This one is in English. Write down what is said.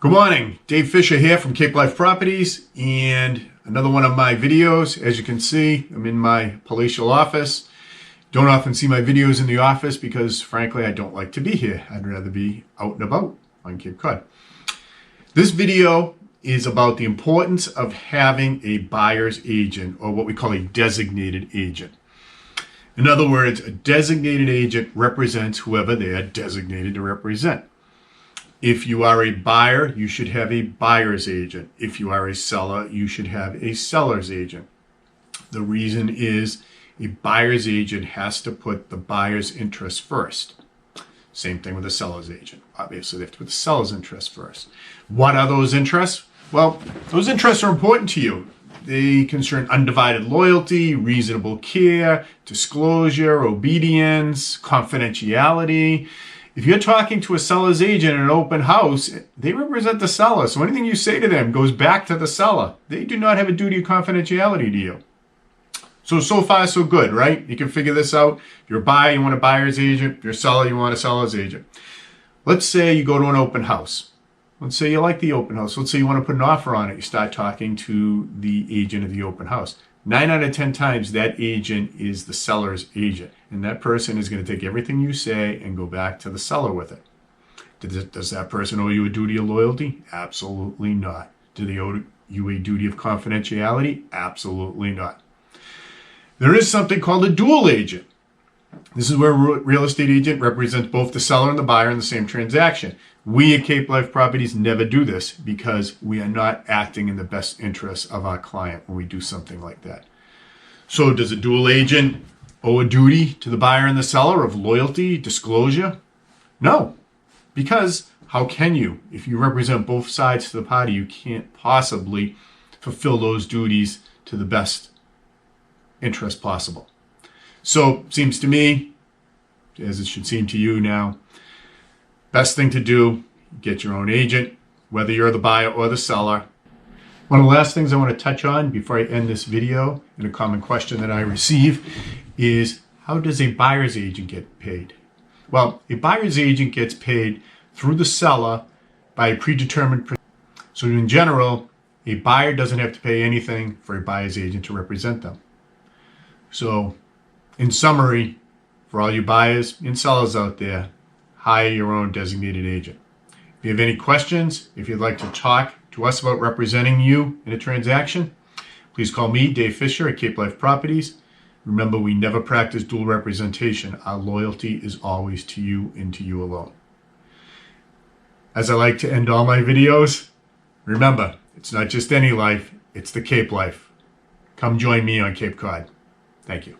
Good morning, Dave Fisher here from Cape Life Properties, and another one of my videos. As you can see, I'm in my palatial office. Don't often see my videos in the office because frankly I don't like to be here. I'd rather be out and about on Cape Cod. This video is about the importance of having a buyer's agent, or what we call a designated agent. In other words, a designated agent represents whoever they are designated to represent. If you are a buyer, you should have a buyer's agent. If you are a seller, you should have a seller's agent. The reason is a buyer's agent has to put the buyer's interest first. Same thing with a seller's agent. Obviously, they have to put the seller's interest first. What are those interests? Well, those interests are important to you. They concern undivided loyalty, reasonable care, disclosure, obedience, confidentiality. If you're talking to a seller's agent in an open house, they represent the seller. So anything you say to them goes back to the seller. They do not have a duty of confidentiality to you. So far, so good, right? You can figure this out. If you're a buyer, you want a buyer's agent. If you're a seller, you want a seller's agent. Let's say you go to an open house. Let's say you like the open house. Let's say you want to put an offer on it. You start talking to the agent of the open house. 9 out of 10 times, that agent is the seller's agent. And that person is going to take everything you say and go back to the seller with it. Does that person owe you a duty of loyalty? Absolutely not. Do they owe you a duty of confidentiality? Absolutely not. There is something called a dual agent. This is where a real estate agent represents both the seller and the buyer in the same transaction. We at Cape Life Properties never do this because we are not acting in the best interests of our client when we do something like that. So does a dual agent owe a duty to the buyer and the seller of loyalty, disclosure? No, because how can you? If you represent both sides to the party, you can't possibly fulfill those duties to the best interest possible. So seems to me, as it should seem to you now, best thing to do, get your own agent, whether you're the buyer or the seller. One of the last things I want to touch on before I end this video, and a common question that I receive, is how does a buyer's agent get paid? Well, a buyer's agent gets paid through the seller by a predetermined. So in general, a buyer doesn't have to pay anything for a buyer's agent to represent them. So in summary, for all you buyers and sellers out there, hire your own designated agent. If you have any questions, if you'd like to talk to us about representing you in a transaction, please call me, Dave Fisher, at Cape Life Properties. Remember, we never practice dual representation. Our loyalty is always to you and to you alone. As I like to end all my videos, remember, it's not just any life, it's the Cape Life. Come join me on Cape Cod. Thank you.